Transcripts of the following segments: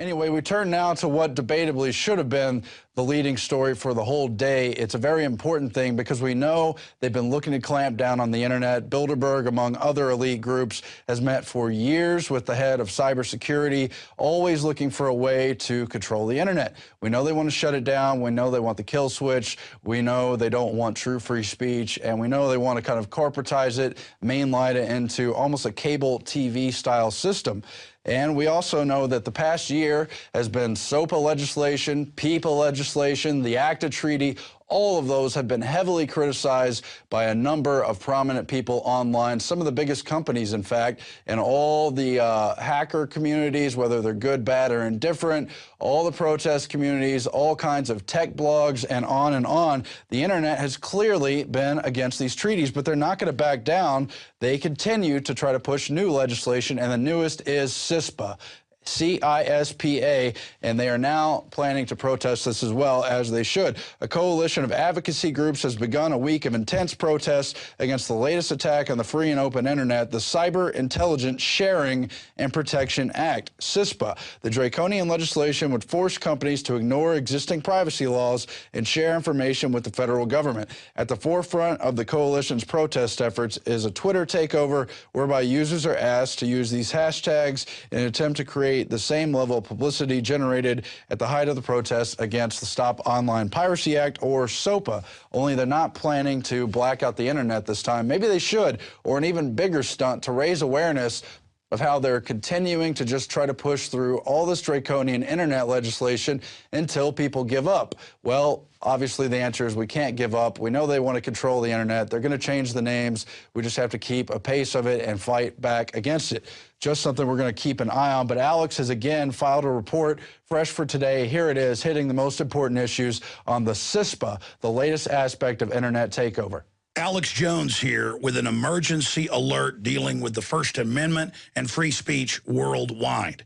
Anyway, we turn now to what debatably should have been the leading story for the whole day. It's a very important thing because we know they've been looking to clamp down on the internet. Bilderberg, among other elite groups, has met for years with the head of cybersecurity, always looking for a way to control the internet. We know they want to shut it down. We know they want the kill switch. We know they don't want true free speech. And we know they want to kind of corporatize it, mainline it into almost a cable TV style system. And we also know that the past year has been SOPA legislation, PIPA legislation, the ACTA treaty. All of those have been heavily criticized by a number of prominent people online, some of the biggest companies, in fact, and all the hacker communities, whether they're good, bad, or indifferent, all the protest communities, all kinds of tech blogs, and on and on. The internet has clearly been against these treaties, but they're not going to back down. They continue to try to push new legislation, and the newest is CISPA. CISPA, and they are now planning to protest this as well, as they should. A coalition of advocacy groups has begun a week of intense protests against the latest attack on the free and open internet, the Cyber Intelligence Sharing and Protection Act, CISPA. The Draconian legislation would force companies to ignore existing privacy laws and share information with the federal government. At the forefront of the coalition's protest efforts is a Twitter takeover whereby users are asked to use these hashtags in an attempt to create the same level of publicity generated at the height of the protests against the Stop Online Piracy Act, or SOPA, only they're not planning to black out the internet this time. Maybe they should, or an even bigger stunt to raise awareness of how they're continuing to just try to push through all this draconian internet legislation until people give up. Well, obviously the answer is we can't give up. We know they want to control the internet. They're going to change the names. We just have to keep a pace of it and fight back against it. Just something we're going to keep an eye on. But Alex has again filed a report fresh for today. Here it is, hitting the most important issues on the CISPA, the latest aspect of internet takeover. Alex Jones here with an emergency alert dealing with the First Amendment and free speech worldwide.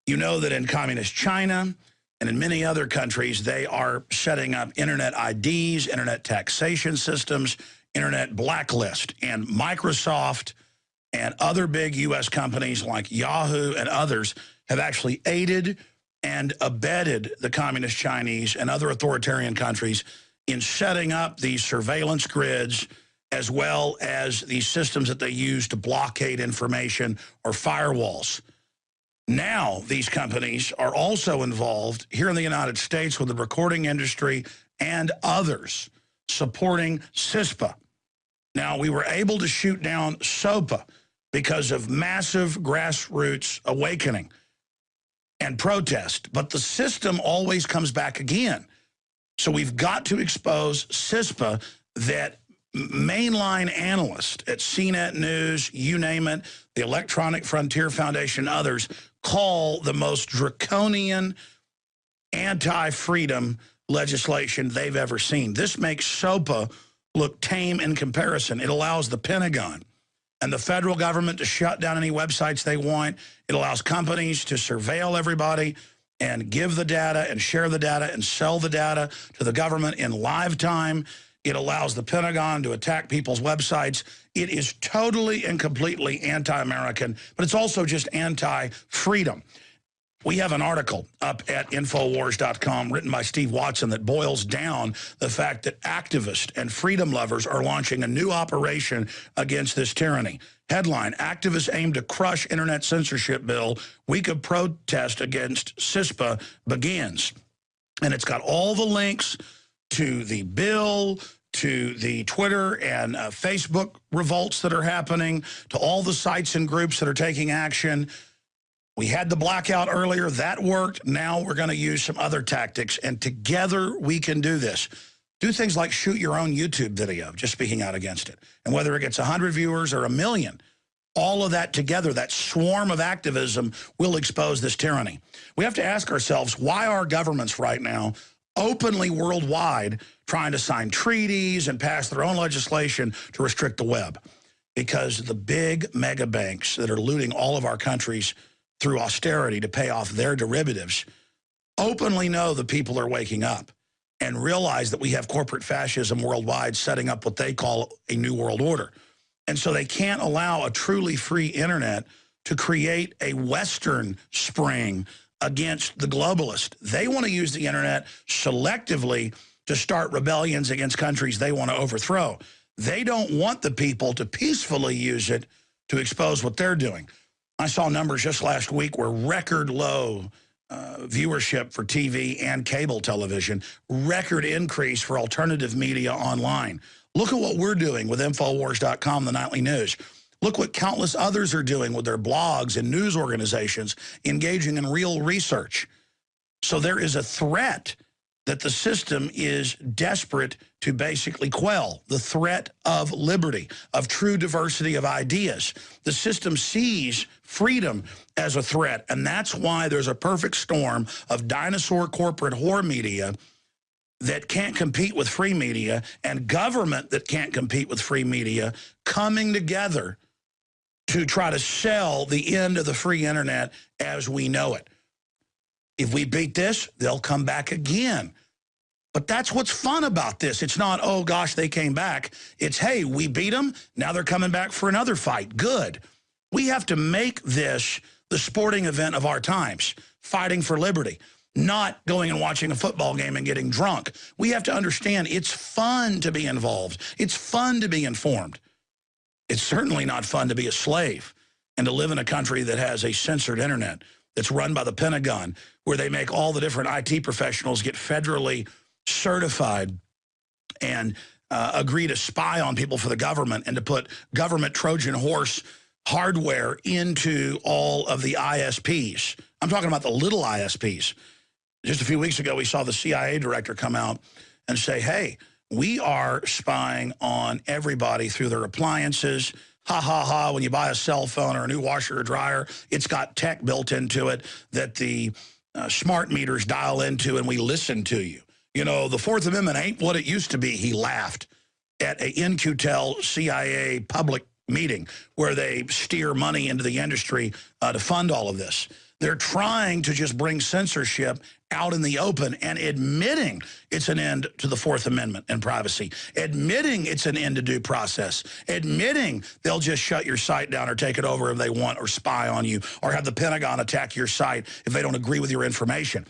You know that in communist China and in many other countries, they are setting up internet IDs, internet taxation systems, internet blacklist. And Microsoft and other big U.S. companies like Yahoo and others have actually aided and abetted the communist Chinese and other authoritarian countries in setting up these surveillance grids, as well as these systems that they use to blockade information or firewalls. Now, these companies are also involved here in the United States with the recording industry and others supporting CISPA. Now, we were able to shoot down SOPA because of massive grassroots awakening and protest, but the system always comes back again. So we've got to expose CISPA, that mainline analyst at CNET News, you name it, the Electronic Frontier Foundation, others, call the most draconian anti-freedom legislation they've ever seen. This makes SOPA look tame in comparison. It allows the Pentagon and the federal government to shut down any websites they want. It allows companies to surveil everybody and give the data and share the data and sell the data to the government in live time. It allows the Pentagon to attack people's websites. It is totally and completely anti-American, but it's also just anti-freedom. We have an article up at Infowars.com written by Steve Watson that boils down the fact that activists and freedom lovers are launching a new operation against this tyranny. Headline, activists aim to crush internet censorship bill. Week of protest against CISPA begins. And it's got all the links to the bill, to the Twitter and Facebook revolts that are happening, to all the sites and groups that are taking action. We had the blackout earlier. That worked. Now we're going to use some other tactics, and together we can do this. Do things like shoot your own YouTube video, just speaking out against it. And whether it gets 100 viewers or 1 million, all of that together, that swarm of activism, will expose this tyranny. We have to ask ourselves, why are governments right now openly worldwide trying to sign treaties and pass their own legislation to restrict the web? Because the big mega banks that are looting all of our countries through austerity to pay off their derivatives openly know the people are waking up and realize that we have corporate fascism worldwide setting up what they call a new world order. And so they can't allow a truly free internet to create a Western spring against the globalist. They want to use the internet selectively to start rebellions against countries they want to overthrow. They don't want the people to peacefully use it to expose what they're doing. I saw numbers just last week where record low viewership for TV and cable television, record increase for alternative media online. Look at what we're doing with Infowars.com, the nightly news. Look what countless others are doing with their blogs and news organizations engaging in real research. So there is a threat that the system is desperate to basically quell, the threat of liberty, of true diversity of ideas. The system sees freedom as a threat, and that's why there's a perfect storm of dinosaur corporate whore media that can't compete with free media and government that can't compete with free media coming together to try to sell the end of the free internet as we know it. If we beat this, they'll come back again. But that's what's fun about this. It's not, oh, gosh, they came back. It's, hey, we beat them. Now they're coming back for another fight. Good. We have to make this the sporting event of our times, fighting for liberty, not going and watching a football game and getting drunk. We have to understand it's fun to be involved. It's fun to be informed. It's certainly not fun to be a slave and to live in a country that has a censored internet that's run by the Pentagon, where they make all the different IT professionals get federally certified and agree to spy on people for the government and to put government Trojan horse hardware into all of the ISPs. I'm talking about the little ISPs. Just a few weeks ago, we saw the CIA director come out and say, hey, we are spying on everybody through their appliances. Ha, ha, ha, when you buy a cell phone or a new washer or dryer, it's got tech built into it that the smart meters dial into and we listen to you. You know, the Fourth Amendment ain't what it used to be, he laughed at a NQTEL CIA public meeting where they steer money into the industry to fund all of this. They're trying to just bring censorship out in the open and admitting it's an end to the Fourth Amendment and privacy, admitting it's an end to due process, admitting they'll just shut your site down or take it over if they want or spy on you or have the Pentagon attack your site if they don't agree with your information.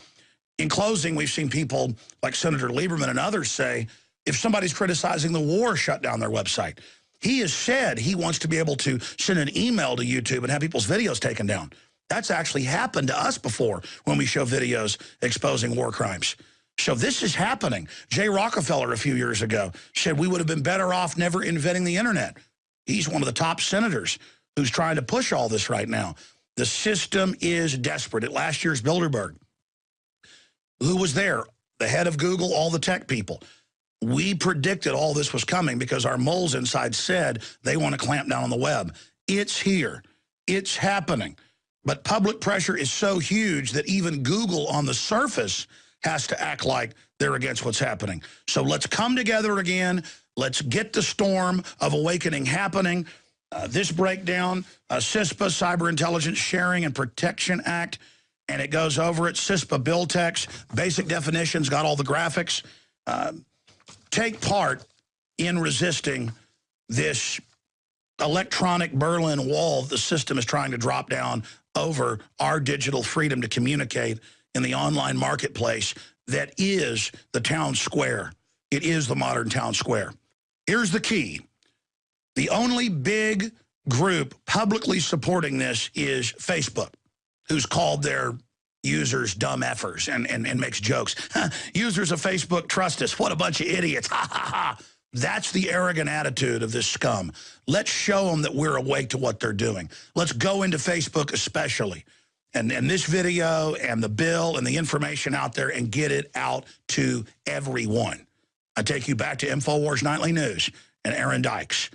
In closing, we've seen people like Senator Lieberman and others say, if somebody's criticizing the war, shut down their website. He has said he wants to be able to send an email to YouTube and have people's videos taken down. That's actually happened to us before when we show videos exposing war crimes. So this is happening. Jay Rockefeller a few years ago said we would have been better off never inventing the internet. He's one of the top senators who's trying to push all this right now. The system is desperate. At last year's Bilderberg, who was there? The head of Google, all the tech people. We predicted all this was coming because our moles inside said they want to clamp down on the web. It's here. It's happening. But public pressure is so huge that even Google on the surface has to act like they're against what's happening. So let's come together again. Let's get the storm of awakening happening. This breakdown, CISPA, Cyber Intelligence Sharing and Protection Act, and it goes over it. CISPA bill text, basic definitions, got all the graphics. Take part in resisting this electronic Berlin Wall the system is trying to drop down over our digital freedom to communicate in the online marketplace that is the town square. It is the modern town square. Here's the key. The only big group publicly supporting this is Facebook, who's called their users dumb effers and makes jokes. Users of Facebook trust us. What a bunch of idiots. Ha, ha, ha. That's the arrogant attitude of this scum. Let's show them that we're awake to what they're doing. Let's go into Facebook especially. And this video and the bill and the information out there and get it out to everyone. I take you back to InfoWars Nightly News and Aaron Dykes.